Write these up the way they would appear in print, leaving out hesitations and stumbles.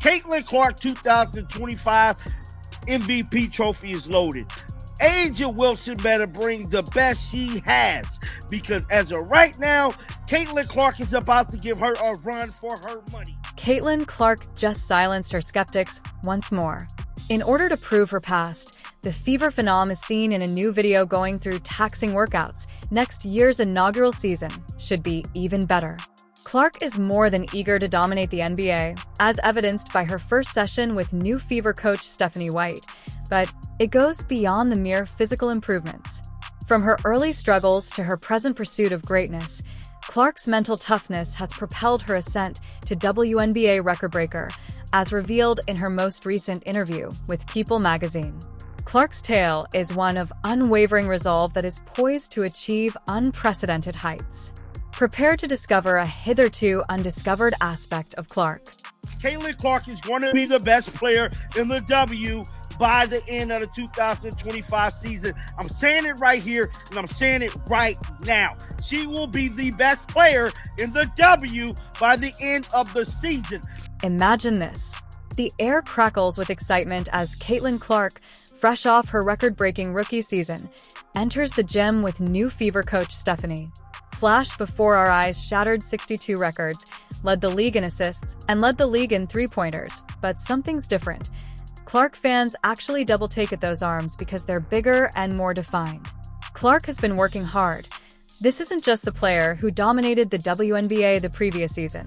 Caitlin Clark 2025 MVP trophy is loaded. Angel Wilson better bring the best she has, because as of right now, Caitlin Clark is about to give her a run for her money. Caitlin Clark just silenced her skeptics once more. In order to prove her past, the fever phenom is seen in a new video going through taxing workouts. Next year's inaugural season should be even better. Clark is more than eager to dominate the NBA, as evidenced by her first session with new Fever coach Stephanie White, but it goes beyond the mere physical improvements. From her early struggles to her present pursuit of greatness, Clark's mental toughness has propelled her ascent to WNBA record breaker, as revealed in her most recent interview with People magazine. Clark's tale is one of unwavering resolve that is poised to achieve unprecedented heights. Prepare to discover a hitherto undiscovered aspect of Clark. Caitlin Clark is going to be the best player in the W by the end of the 2025 season. I'm saying it right here, and I'm saying it right now. She will be the best player in the W by the end of the season. Imagine this. The air crackles with excitement as Caitlin Clark, fresh off her record-breaking rookie season, enters the gym with new Fever coach Stephanie. Flashed before our eyes, shattered 62 records, led the league in assists, and led the league in three-pointers. But something's different. Clark fans actually double-take at those arms because they're bigger and more defined. Clark has been working hard. This isn't just the player who dominated the WNBA the previous season.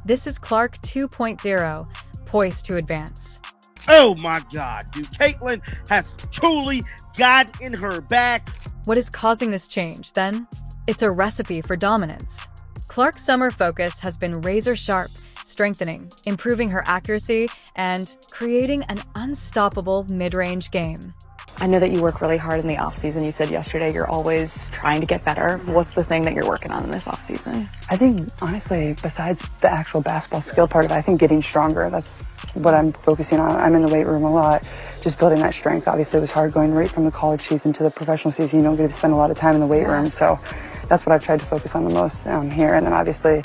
This is Clark 2.0, poised to advance. Oh my God, dude. Caitlin has truly got in her back. What is causing this change, then? It's a recipe for dominance. Clark's summer focus has been razor-sharp, strengthening, improving her accuracy, and creating an unstoppable mid-range game. I know that you work really hard in the off-season. You said yesterday you're always trying to get better. What's the thing that you're working on in this off-season? I think, honestly, besides the actual basketball skill part of it, I think getting stronger, that's what I'm focusing on. I'm in the weight room a lot, just building that strength. Obviously, it was hard going right from the college season to the professional season. You don't get to spend a lot of time in the weight room, so that's what I've tried to focus on the most here. And then, obviously,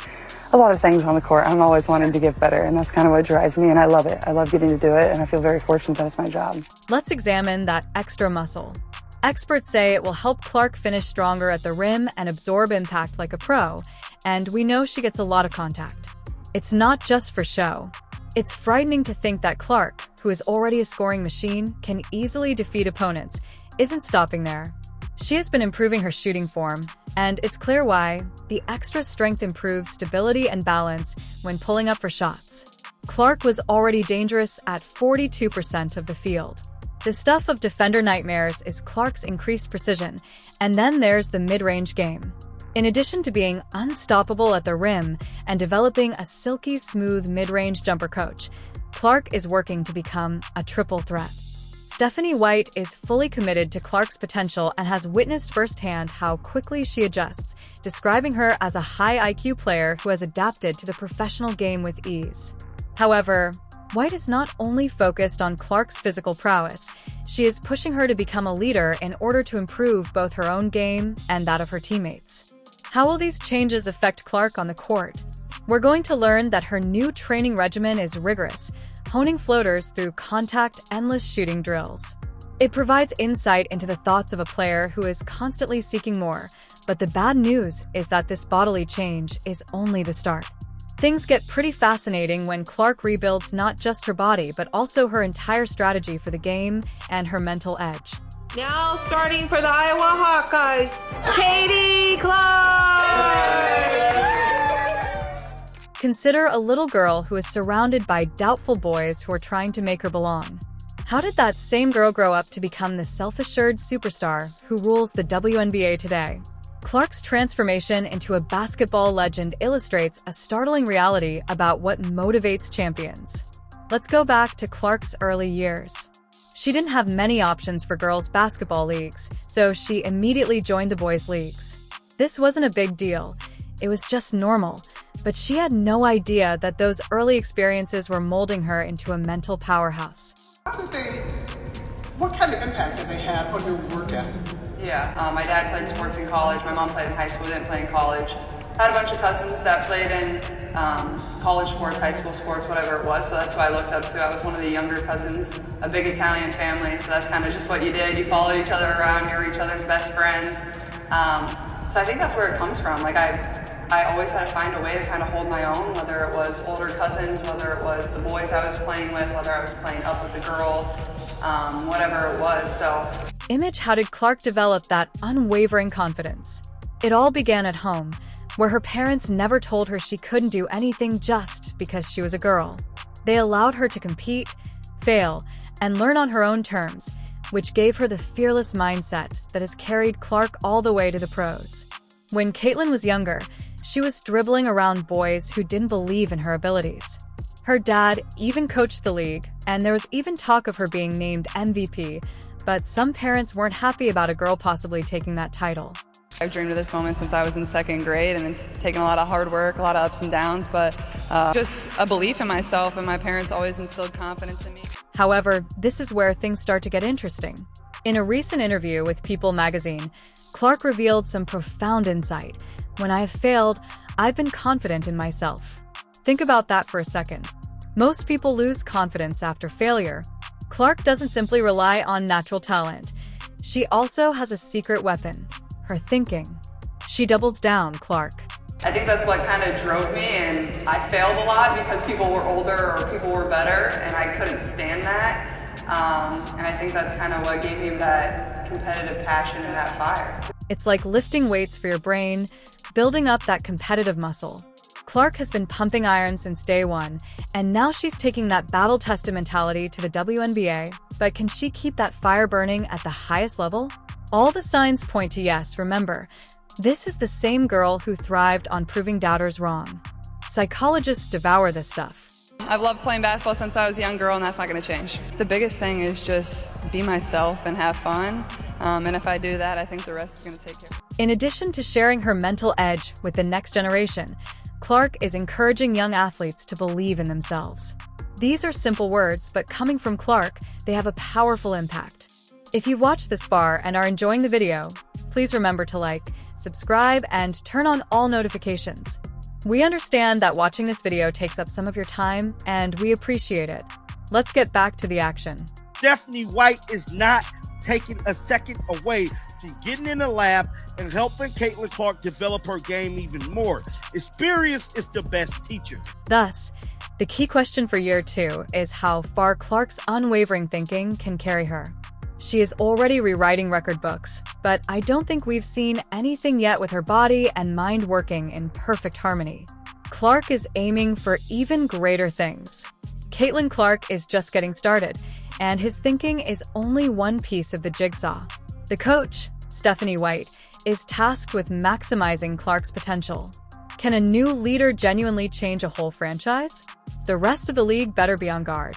a lot of things on the court. I'm always wanting to get better, and that's kind of what drives me, and I love it. I love getting to do it, and I feel very fortunate that it's my job. Let's examine that extra muscle. Experts say it will help Clark finish stronger at the rim and absorb impact like a pro, and we know she gets a lot of contact. It's not just for show. It's frightening to think that Clark, who is already a scoring machine, can easily defeat opponents, isn't stopping there. She has been improving her shooting form, and it's clear why. The extra strength improves stability and balance when pulling up for shots. Clark was already dangerous at 42% of the field. The stuff of defender nightmares is Clark's increased precision, and then there's the mid-range game. In addition to being unstoppable at the rim and developing a silky smooth mid-range jumper coach, Clark is working to become a triple threat. Stephanie White is fully committed to Clark's potential and has witnessed firsthand how quickly she adjusts, describing her as a high IQ player who has adapted to the professional game with ease. However, White is not only focused on Clark's physical prowess, she is pushing her to become a leader in order to improve both her own game and that of her teammates. How will these changes affect Clark on the court? We're going to learn that her new training regimen is rigorous, honing floaters through contact, endless shooting drills. It provides insight into the thoughts of a player who is constantly seeking more, but the bad news is that this bodily change is only the start. Things get pretty fascinating when Clark rebuilds not just her body, but also her entire strategy for the game and her mental edge. Now starting for the Iowa Hawkeyes, Katie Clark! Consider a little girl who is surrounded by doubtful boys who are trying to make her belong. How did that same girl grow up to become the self-assured superstar who rules the WNBA today? Clark's transformation into a basketball legend illustrates a startling reality about what motivates champions. Let's go back to Clark's early years. She didn't have many options for girls' basketball leagues, so she immediately joined the boys' leagues. This wasn't a big deal. It was just normal. But she had no idea that those early experiences were molding her into a mental powerhouse. What kind of impact did they have on your work ethic? Yeah, my dad played sports in college. My mom played in high school, didn't play in college. had a bunch of cousins that played in college sports, high school sports, whatever it was, so that's who I looked up to. I was one of the younger cousins, a big Italian family, so that's kind of just what you did. You followed each other around, you were each other's best friends. So I think that's where it comes from. Like I always had to find a way to kind of hold my own, whether it was older cousins, whether it was the boys I was playing with, whether I was playing up with the girls, whatever it was, so. Image, how did Clark develop that unwavering confidence? It all began at home, where her parents never told her she couldn't do anything just because she was a girl. They allowed her to compete, fail, and learn on her own terms, which gave her the fearless mindset that has carried Clark all the way to the pros. When Caitlin was younger, she was dribbling around boys who didn't believe in her abilities. Her dad even coached the league, and there was even talk of her being named MVP, but some parents weren't happy about a girl possibly taking that title. I've dreamed of this moment since I was in 2nd grade, and it's taken a lot of hard work, a lot of ups and downs, but just a belief in myself, and my parents always instilled confidence in me. However, this is where things start to get interesting. In a recent interview with People magazine, Clark revealed some profound insight. When I have failed, I've been confident in myself. Think about that for a second. Most people lose confidence after failure. Clark doesn't simply rely on natural talent. She also has a secret weapon: her thinking. She doubles down, Clark. I think that's what kind of drove me, and I failed a lot because people were older or people were better, and I couldn't stand that. And I think that's kind of what gave me that competitive passion and that fire. It's like lifting weights for your brain, building up that competitive muscle. Clark has been pumping iron since day one, and now she's taking that battle-tested mentality to the WNBA. But can she keep that fire burning at the highest level? All the signs point to yes. Remember, this is the same girl who thrived on proving doubters wrong. Psychologists devour this stuff. I've loved playing basketball since I was a young girl, and that's not going to change. The biggest thing is just be myself and have fun. And if I do that, I think the rest is going to take care. In addition to sharing her mental edge with the next generation, Clark is encouraging young athletes to believe in themselves. These are simple words, but coming from Clark, they have a powerful impact. If you've watched this far and are enjoying the video, please remember to like, subscribe, and turn on all notifications. We understand that watching this video takes up some of your time, and we appreciate it. Let's get back to the action. Stephanie White is not taking a second away from getting in the lab and helping Caitlin Clark develop her game even more. Experience is the best teacher. Thus, the key question for year 2 is how far Clark's unwavering thinking can carry her. She is already rewriting record books, but I don't think we've seen anything yet with her body and mind working in perfect harmony. Clark is aiming for even greater things. Caitlin Clark is just getting started, and his thinking is only one piece of the jigsaw. The coach, Stephanie White, is tasked with maximizing Clark's potential. Can a new leader genuinely change a whole franchise? The rest of the league better be on guard.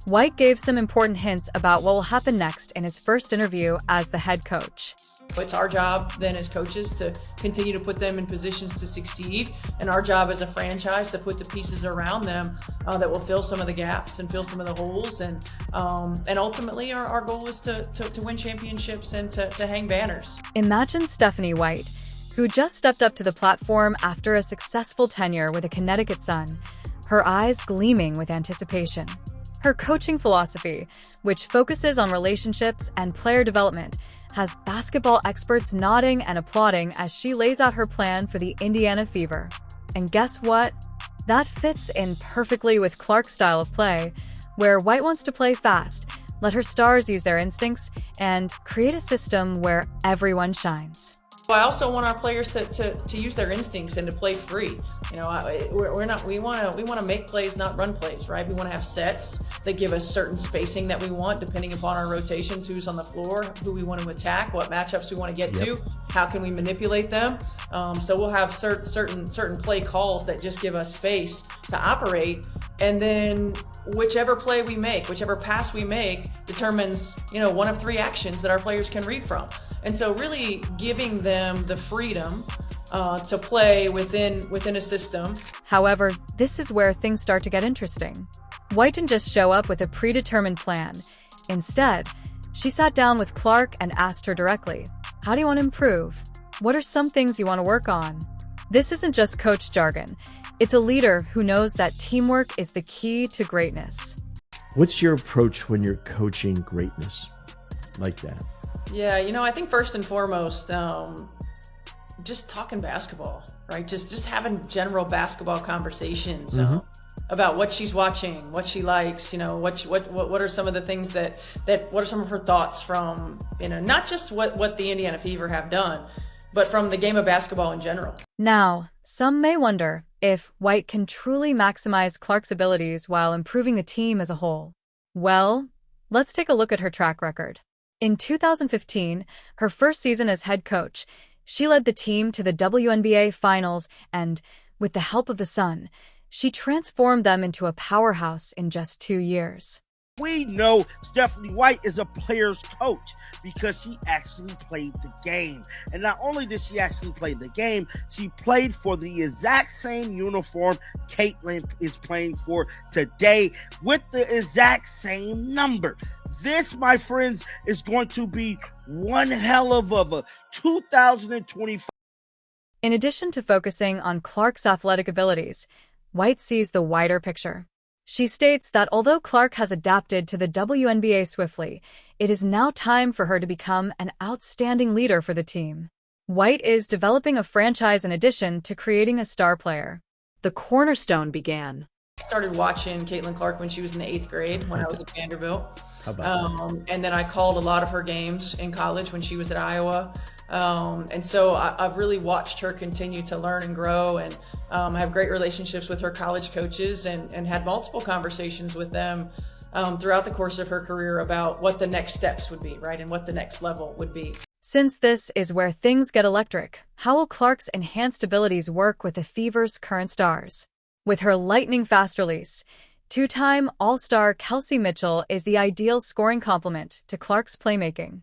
White gave some important hints about what will happen next in his first interview as the head coach. It's our job then as coaches to continue to put them in positions to succeed, and our job as a franchise to put the pieces around them that will fill some of the gaps and fill some of the holes, and ultimately our goal is to win championships and to hang banners. Imagine Stephanie White, who just stepped up to the platform after a successful tenure with the Connecticut Sun, her eyes gleaming with anticipation. Her coaching philosophy, which focuses on relationships and player development, has basketball experts nodding and applauding as she lays out her plan for the Indiana Fever. And guess what? That fits in perfectly with Clark's style of play, where White wants to play fast, let her stars use their instincts, and create a system where everyone shines. I also want our players to use their instincts and to play free. You know, we want to make plays, not run plays, right? We want to have sets that give us certain spacing that we want, depending upon our rotations, who's on the floor, who we want to attack, what matchups we want to get to, how can we manipulate them. So we'll have certain play calls that just give us space to operate, and then whichever play we make, whichever pass we make, determines, you know, one of 3 actions that our players can read from. And so really giving them the freedom to play within a system. However, this is where things start to get interesting. White didn't just show up with a predetermined plan. Instead, she sat down with Clark and asked her directly, how do you want to improve? What are some things you want to work on? This isn't just coach jargon. It's a leader who knows that teamwork is the key to greatness. What's your approach when you're coaching greatness like that? Yeah, I think first and foremost, just talking basketball, right? Just having general basketball conversations about what she's watching, what she likes, what are some of the things that what are some of her thoughts from, not just what the Indiana Fever have done, but from the game of basketball in general. Now, some may wonder if White can truly maximize Clark's abilities while improving the team as a whole. Well, let's take a look at her track record. In 2015, her first season as head coach, she led the team to the WNBA Finals and, with the help of the Sun, she transformed them into a powerhouse in just 2 years. We know Stephanie White is a player's coach because she actually played the game. And not only did she actually play the game, she played for the exact same uniform Caitlin is playing for today with the exact same number. This, my friends, is going to be one hell of a 2025. In addition to focusing on Clark's athletic abilities, White sees the wider picture. She states that although Clark has adapted to the WNBA swiftly, it is now time for her to become an outstanding leader for the team. White is developing a franchise in addition to creating a star player. The cornerstone began. I started watching Caitlin Clark when she was in the 8th grade when I was at Vanderbilt. How about that? And then I called a lot of her games in college when she was at Iowa. And so I've really watched her continue to learn and grow, and I have great relationships with her college coaches and had multiple conversations with them throughout the course of her career about what the next steps would be, right? And what the next level would be. Since this is where things get electric, how will Clark's enhanced abilities work with the Fever's current stars? With her lightning-fast release, two-time All-Star Kelsey Mitchell is the ideal scoring complement to Clark's playmaking.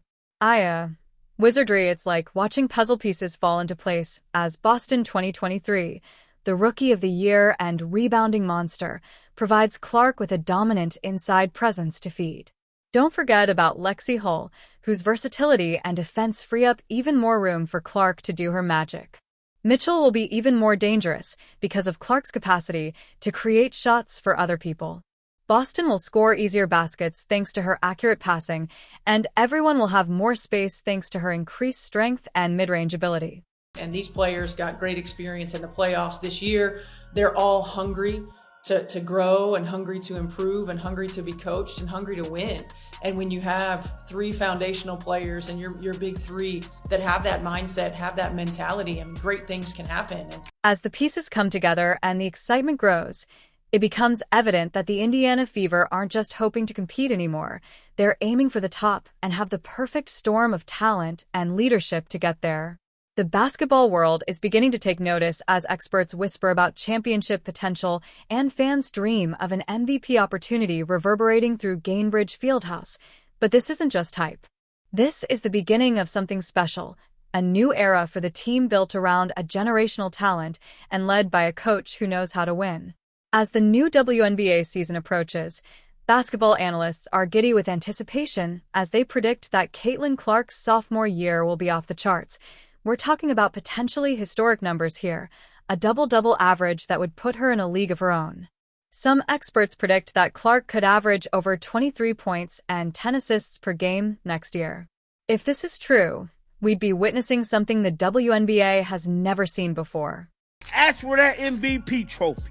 Wizardry, it's like watching puzzle pieces fall into place as Boston 2023, the Rookie of the Year and rebounding monster, provides Clark with a dominant inside presence to feed. Don't forget about Lexi Hull, whose versatility and defense free up even more room for Clark to do her magic. Mitchell will be even more dangerous because of Clark's capacity to create shots for other people. Boston will score easier baskets thanks to her accurate passing, and everyone will have more space thanks to her increased strength and mid-range ability. And these players got great experience in the playoffs this year. They're all hungry to grow and hungry to improve and hungry to be coached and hungry to win. And when you have 3 foundational players and your big 3 that have that mindset, have that mentality, and great things can happen. As the pieces come together and the excitement grows, it becomes evident that the Indiana Fever aren't just hoping to compete anymore. They're aiming for the top and have the perfect storm of talent and leadership to get there. The basketball world is beginning to take notice as experts whisper about championship potential and fans dream of an MVP opportunity reverberating through Gainbridge Fieldhouse. But this isn't just hype. This is the beginning of something special, a new era for the team built around a generational talent and led by a coach who knows how to win. As the new WNBA season approaches, basketball analysts are giddy with anticipation as they predict that Caitlin Clark's sophomore year will be off the charts. We're talking about potentially historic numbers here, a double-double average that would put her in a league of her own. Some experts predict that Clark could average over 23 points and 10 assists per game next year. If this is true, we'd be witnessing something the WNBA has never seen before. As for that MVP trophy,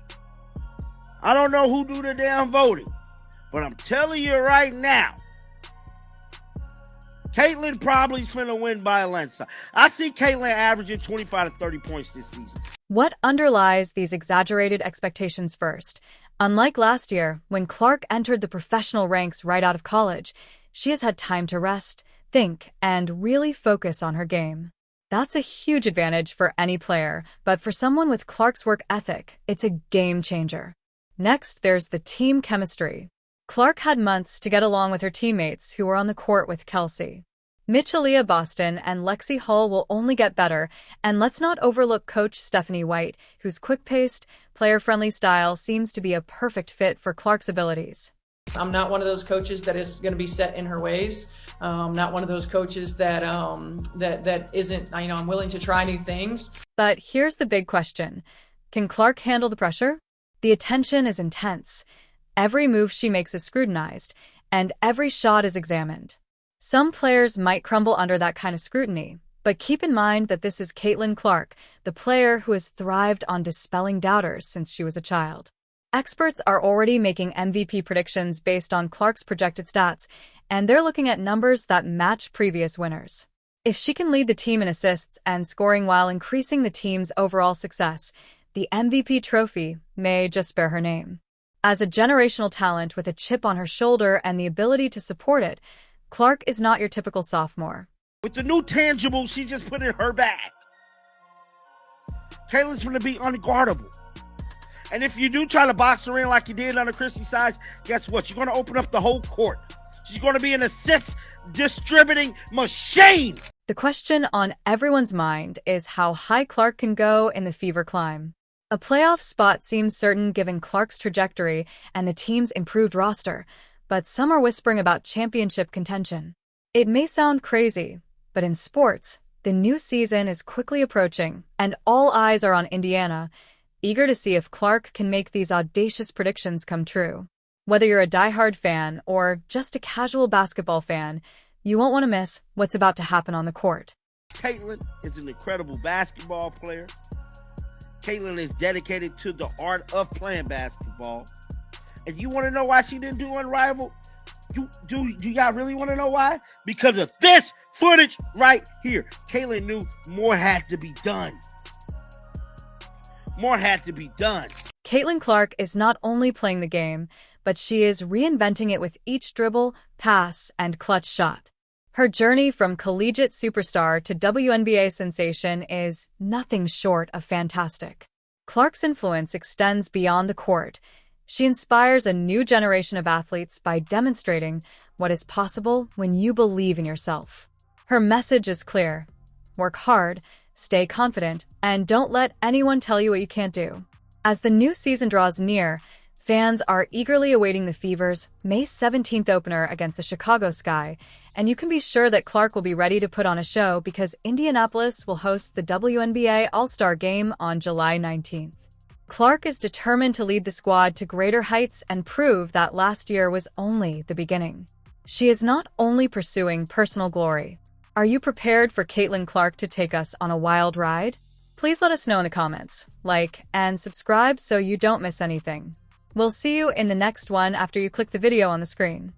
I don't know who do the damn voting, but I'm telling you right now, Caitlin probably is finna win by a landslide. I see Caitlin averaging 25 to 30 points this season. What underlies these exaggerated expectations first? Unlike last year, when Clark entered the professional ranks right out of college, she has had time to rest, think, and really focus on her game. That's a huge advantage for any player, but for someone with Clark's work ethic, it's a game changer. Next, there's the team chemistry. Clark had months to get along with her teammates who were on the court with Kelsey. Mitchell Boston and Lexi Hull will only get better, and let's not overlook Coach Stephanie White, whose quick-paced, player-friendly style seems to be a perfect fit for Clark's abilities. I'm not one of those coaches that is going to be set in her ways. Not one of those coaches that that isn't, I'm willing to try new things. But here's the big question. Can Clark handle the pressure? The attention is intense. Every move she makes is scrutinized, and every shot is examined. Some players might crumble under that kind of scrutiny, but keep in mind that this is Caitlin Clark, the player who has thrived on dispelling doubters since she was a child. Experts are already making MVP predictions based on Clark's projected stats, and they're looking at numbers that match previous winners. If she can lead the team in assists and scoring while increasing the team's overall success, the MVP trophy may just bear her name. As a generational talent with a chip on her shoulder and the ability to support it, Clark is not your typical sophomore. With the new tangible she just put in her bag, Caitlin's going to be unguardable. And if you do try to box her in like you did under Chrissy Sides, guess what? You're going to open up the whole court. She's going to be an assist distributing machine. The question on everyone's mind is how high Clark can go in the fever climb. A playoff spot seems certain given Clark's trajectory and the team's improved roster, but some are whispering about championship contention. It may sound crazy, but in sports, the new season is quickly approaching, and all eyes are on Indiana, eager to see if Clark can make these audacious predictions come true. Whether you're a diehard fan or just a casual basketball fan, you won't want to miss what's about to happen on the court. Caitlin is an incredible basketball player. Caitlin is dedicated to the art of playing basketball. And you want to know why she didn't do Unrivaled? You y'all really want to know why? Because of this footage right here. Caitlin knew more had to be done. More had to be done. Caitlin Clark is not only playing the game, but she is reinventing it with each dribble, pass, and clutch shot. Her journey from collegiate superstar to WNBA sensation is nothing short of fantastic. Clark's influence extends beyond the court. She inspires a new generation of athletes by demonstrating what is possible when you believe in yourself. Her message is clear. Work hard, stay confident, and don't let anyone tell you what you can't do. As the new season draws near, fans are eagerly awaiting the Fever's May 17th opener against the Chicago Sky, and you can be sure that Clark will be ready to put on a show because Indianapolis will host the WNBA All-Star Game on July 19th. Clark is determined to lead the squad to greater heights and prove that last year was only the beginning. She is not only pursuing personal glory. Are you prepared for Caitlin Clark to take us on a wild ride? Please let us know in the comments, like, and subscribe so you don't miss anything. We'll see you in the next one after you click the video on the screen.